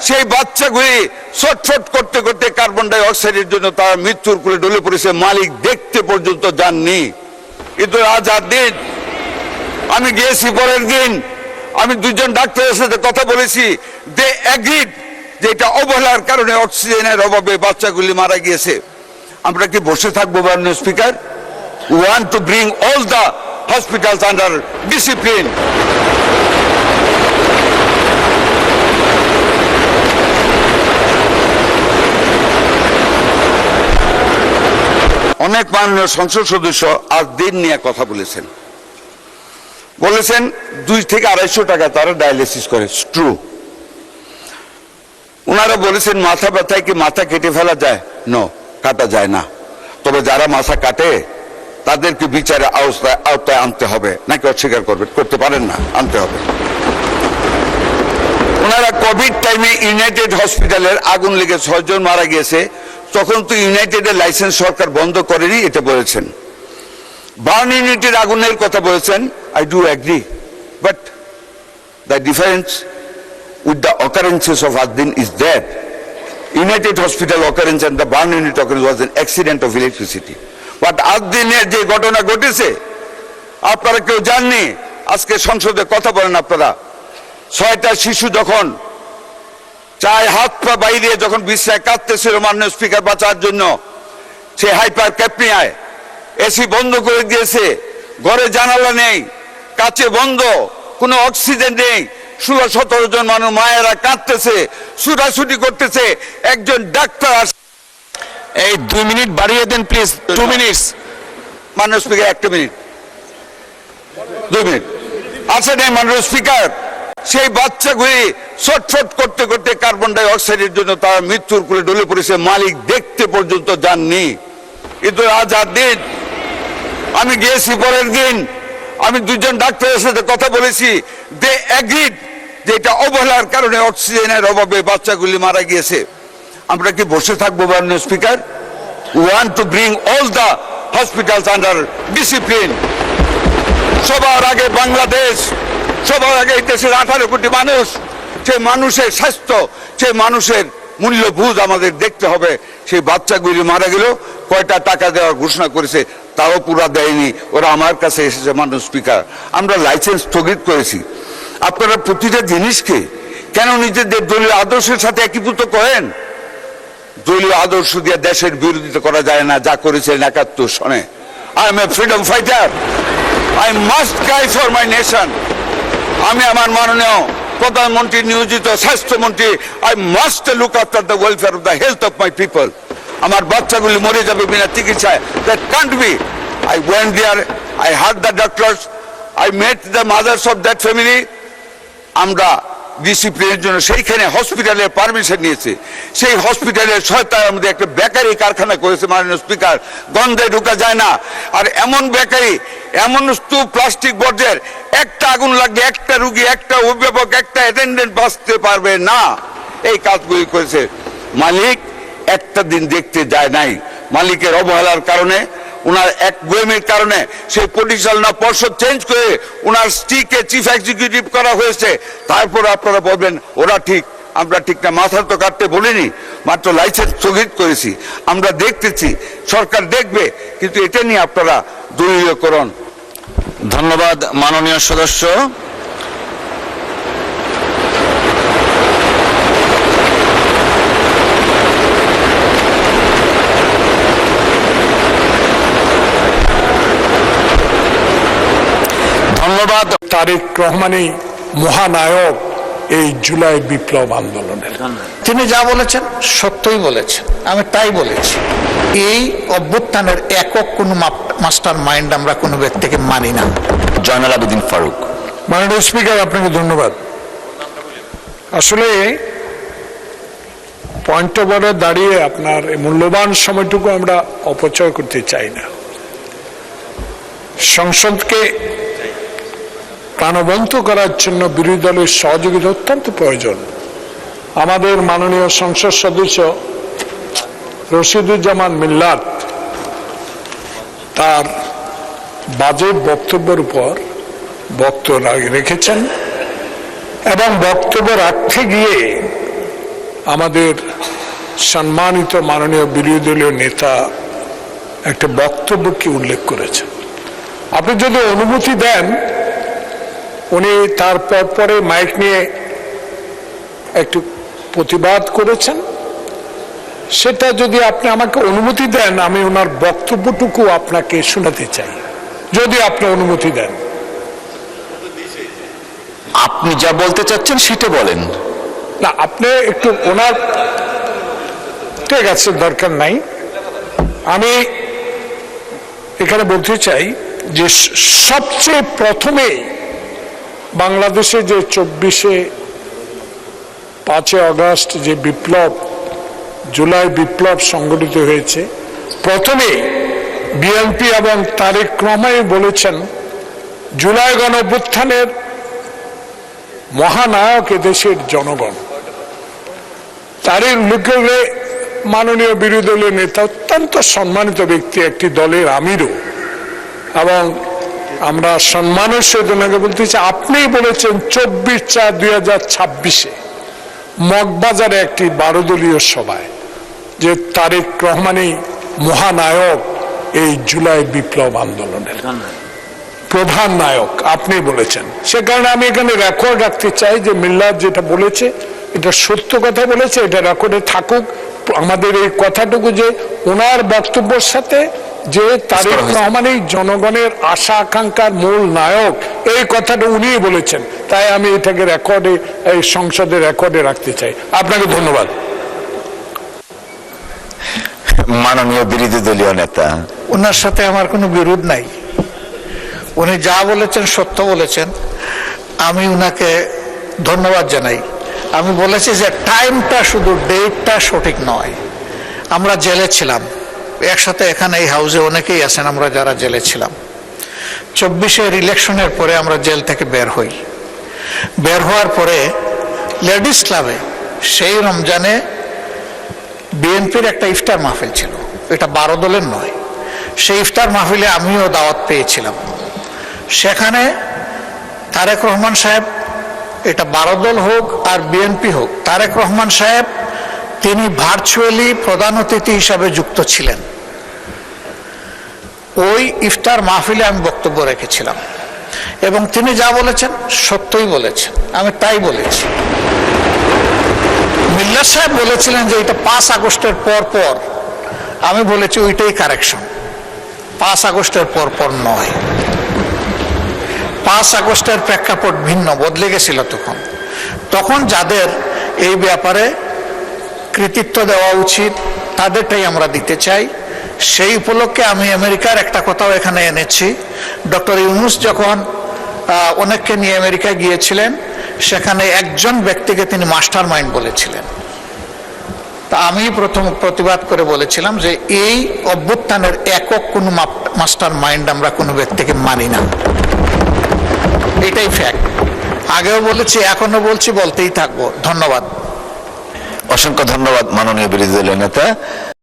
সেই বাচ্চাগুলি ছটফট করতে করতে কার্বন ডাই অক্সাইডের জন্য তারা মৃত্যুর কোলে ঢলে পড়েছে, মালিক দেখতে পর্যন্ত যাননি। কিন্তু আজ দিন আমি গিয়েছি, পরের দিন আমি দুজন ডাক্তারের সাথে কথা বলেছি, দে এগ্রিড যে এটা অবহেলার কারণে অক্সিজেনের অভাবে বাচ্চাগুলি মারা গিয়েছে। আমরা কি বসে থাকবো মাননীয় speaker? We want to bring all the hospitals under discipline. অনেক মাননীয় সংসদ সদস্য আজ দিন নিয়ে কথা বলেছেন 2 থেকে 250 টাকা তারা ডায়ালিসিস করে, ট্রু। ওনারা বলেছেন মাথা ব্যথায় কি মাথা কেটে ফেলা যায়? নো, কাটা যায় না। তবে যারা মাথা কাটে তাদেরকে বিচারে আওতায় আনতে হবে, নাকি অস্বীকার করতে পারেন না, আনতে হবে। ওনারা কোভিড টাইমে ইউনাইটেড হসপিটালের আগুন লেগে 6 জন মারা গিয়েছে, তখন তো ইউনাইটেডের লাইসেন্স সরকার বন্ধ করেনি, এটা বলেছেন। বার্ন ইউনিটের আগুনের কথা বলেছেন, I do agri, but the difference with the occurrences of Ad-Din is that United Hospital occurrence and the burn unit occurrence was an accident of electricity. But Ad-Din-এর যে ঘটনা ঘটেছে আপনারা কেউ জাননি। আজকে সংসদে কথা বলেন আপনারা, 6টা শিশু যখন চায় হাত পা বাইরে যখন বিশ্রায় কাঁদতেছিল মাননীয় স্পিকার বাঁচার জন্য, সে হাইপার ক্যাপনিয়ায় এসি বন্ধ করে দিয়েছে, ঘরে জানালা নেই, কাঁচে বন্ধ, কোনো অক্সিজেন নেই, 16-17 জন মানুষ মায়েরা কাঁদতেছে, ছুটাছুটি করতেছে। একজন ডাক্তার, এই 2 মিনিট বাড়িয়ে দেন প্লিজ, 2 মিনিটস। মাননীয় স্পিকার 1 মিনিট, 2 মিনিট আছে নেই মাননীয় স্পিকার। সেই বাচ্চাগুলি ছটফট করতে করতে কার্বন ডাই অক্সাইডের জন্য তারা মৃত্যুর কোলে ঢলে পড়েছে, মালিক দেখতে পর্যন্ত যাননি। কিন্তু আজ দিন আমি গিয়েছি, পরের দিন আমি দুজন ডাক্তারের সাথে কথা বলেছি, দে এগ্রিড যে এটা অবহেলার কারণে অক্সিজেনের অভাবে বাচ্চাগুলি মারা গিয়েছে। আমরা কি বসে থাকবো মাননীয় speaker? We want to bring all the hospitals under discipline. সবার আগে বাংলাদেশ, সবার আগে এই দেশের 18 কোটি মানুষ, সেই মানুষের স্বাস্থ্য, সেই মানুষের মূল্যবোধ আমাদের দেখতে হবে। সেই বাচ্চাগুলি মারা গেল, কয়টা টাকা দেওয়ার ঘোষণা করেছে তাও পুরা দেয়নি, ওরা আমার কাছে এসেছে মাননীয় স্পিকার। আমরা লাইসেন্স স্থগিত করেছি। আপনারা প্রতিটা জিনিসকে কেন নিজেদের দলীয় আদর্শের সাথে একীভূত করেন? দলীয় আদর্শ দিয়ে দেশের বিরোধিতা করা যায় না, যা করেছেন 71 সনে। I am a freedom fighter, I must cry for my nation. আমি আমার মাননীয় প্রধানমন্ত্রী নিয়োজিত স্বাস্থ্যমন্ত্রী, I must look after the welfare of the health of my people. আমার বাচ্চাগুলি মরে যাবে বিনা চিকিৎসায়, that can't be. I went there, I heard the doctors, I met the mothers of that family. আমরা ডিসিপ্লিনের জন্য সেইখানে হসপিটালের পারমিশন নিয়েছে। সেই হসপিটালের 6টার মধ্যে একটা বেকারি কারখানা করেছে মাননীয় স্পিকার, গন্ধে ঢোকা যায় না। আর এমন বেকারি, এমন স্তূপ প্লাস্টিক বর্জ্যের, একটা আগুন লাগলে একটা রুগী, একটা অভিভাবক, একটা অ্যাটেন্ডেন্ট বাঁচতে পারবে না। এই কাজগুলি করেছে। মালিক একটা দিন দেখতে যায় নাই। মালিকের অবহেলার কারণে, ওনার একগুঁয়েমির কারণে সেই পরিচালনা পর্ষদ চেঞ্জ করে ওনার স্ত্রীকে চিফ এক্সিকিউটিভ করা হয়েছে। তারপর আপনারা বলবেন ওরা ঠিক, আমরা ঠিক না। মাথা তো কাটতে বলিনি, মাত্র লাইসেন্স স্থগিত করেছি। আমরা দেখতেছি, সরকার দেখবে, কিন্তু এটা নিয়ে আপনারা দলীয়করণ। ধন্যবাদ মাননীয় সদস্য। ধন্যবাদ। তারেক রহমানই মহানায়ক এই জুলাই বিপ্লব আন্দোলনের। তিনি যা বলেছেন সত্যই বলেছেন, আমি তাই বলেছি। এই অভ্যুত্থানের একক কোনো মাস্টার মাইন্ড আমরা কোনো ব্যক্তিকে মানি না। জয়নাল আবেদিন ফারুক। মাননীয় স্পিকার, আপনাকে ধন্যবাদ। আসলে পয়েন্ট অফ অর্ডার দাঁড়িয়ে আপনার এই মূল্যবান সময়টুকু আমরা অপচয় করতে চাই না। সংসদকে প্রাণবন্ত করার জন্য বিরোধী দলের সহযোগিতা অত্যন্ত প্রয়োজন। আমাদের মাননীয় সংসদ সদস্য রশিদুজ্জামান মিল্লাত তার বাজেট বক্তব্যের উপর বক্তব্য রেখেছেন এবং বক্তব্য রাখতে গিয়ে আমাদের সম্মানিত মাননীয় বিরোধী দলীয় নেতা একটা বক্তব্যকে উল্লেখ করেছেন। আপনি যদি অনুমতি দেন, উনি তারপর পরে মাইক নিয়ে একটু প্রতিবাদ করেছেন, সেটা যদি আপনি আমাকে অনুমতি দেন, আমি ওনার বক্তব্যটুকু আপনাকে শোনাতে চাই, যদি আপনি অনুমতি দেন। আপনি যা বলতে চাচ্ছেন সেটা বলেন। না, আপনি একটু ওনার, ঠিক আছে, দরকার নাই। আমি এখানে বলতে চাই যে সবচেয়ে প্রথমে বাংলাদেশে যে 5 আগস্ট যে বিপ্লব, জুলাই বিপ্লব সংগঠিত হয়েছে, প্রথমে বিএনপি এবং তারেক রহমান বলেছেন জুলাই গণঅভ্যুত্থানের মহানায়ক এদেশের জনগণ। তারই উল্লেখ মাননীয় বিরোধী দলীয় নেতা, অত্যন্ত সম্মানিত ব্যক্তি, একটি দলের আমিরও, এবং আমরা সম্মানের সহিত ওনাকে বলতে চাই, আপনি বলেছেন 24/4/2026 মগবাজারে একটি 12 দলীয় সভায় যে তারেক রহমানই মহানায়ক এই জুলাই বিপ্লব আন্দোলনের প্রধান নায়ক, আপনি বলেছেন। সে কারণে আমি এখানে রেকর্ড রাখতে চাই যে মিল্লাত যেটা বলেছে এটা সত্য কথা বলেছে, এটা রেকর্ডে থাকুক। আমাদের এই কথাটুকু যে ওনার বক্তব্যের সাথে যে তারেক রহমানই জনগণের আশা আকাঙ্ক্ষার মূল নায়ক, এই কথাটা উনিই বলেছেন, তাই আমি এটাকে রেকর্ডে, এই সংসদের রেকর্ডে রাখতে চাই। আপনাকে ধন্যবাদ। মাননীয় বিরোধী দলীয় নেতা, ওনার সাথে আমার কোনো বিরোধ নাই। উনি যা বলেছেন সত্য বলেছেন, আমি উনাকে ধন্যবাদ জানাই। আমি বলেছি যে টাইমটা, শুধু ডেটটা সঠিক নয়। আমরা জেলে ছিলাম একসাথে, এখানে এই হাউসে অনেকেই আছেন আমরা যারা জেলে ছিলাম। 24-এর ইলেকশনের পরে আমরা জেল থেকে বের হই। বের হওয়ার পরে লেডিস ক্লাবে সেই রমজানে বিএনপির একটা ইফতার মাহফিল ছিল, এটা 12 দলের নয়। সেই ইফতার মাহফিলে আমিও দাওয়াত পেয়েছিলাম। সেখানে তারেক রহমান সাহেব, এটা 12 দল হোক আর বিএনপি হোক, তারেক রহমান সাহেব তিনি ভার্চুয়ালি প্রধান অতিথি হিসাবে যুক্ত ছিলেন। ওই ইফতার মাহফিলে আমি বক্তব্য রেখেছিলাম এবং তিনি যা বলেছেন সত্যই বলেছেন, আমি তাই বলেছি। মিল্লাত সাহেব বলেছিলেন যে এটা 5 আগস্টের পর পর, আমি বলেছি ওইটাই কারেকশন, 5 আগস্টের পর পর নয়। 5 আগস্টের প্রেক্ষাপট ভিন্ন, বদলে গেছিল তখন যাদের এই ব্যাপারে কৃতিত্ব দেওয়া উচিত তাদেরটাই আমরা দিতে চাই। সেই উপলক্ষে আমি আমেরিকার একটা কথাও এখানে এনেছি। ডক্টর ইউনূস যখন অনেককে নিয়ে আমেরিকায় গিয়েছিলেন, সেখানে একজন ব্যক্তিকে তিনি মাস্টার মাইন্ড বলেছিলেন। তা আমি প্রথম প্রতিবাদ করে বলেছিলাম যে এই অভ্যুত্থানের একক কোনো মাস্টার মাইন্ড আমরা কোনো ব্যক্তিকে মানি না, এটাই ফ্যাক্ট। আগেও বলেছি, এখনো বলছি, বলতেই থাকবো। ধন্যবাদ। অসংখ্য ধন্যবাদ মাননীয় বিরোধী দলীয় নেতা।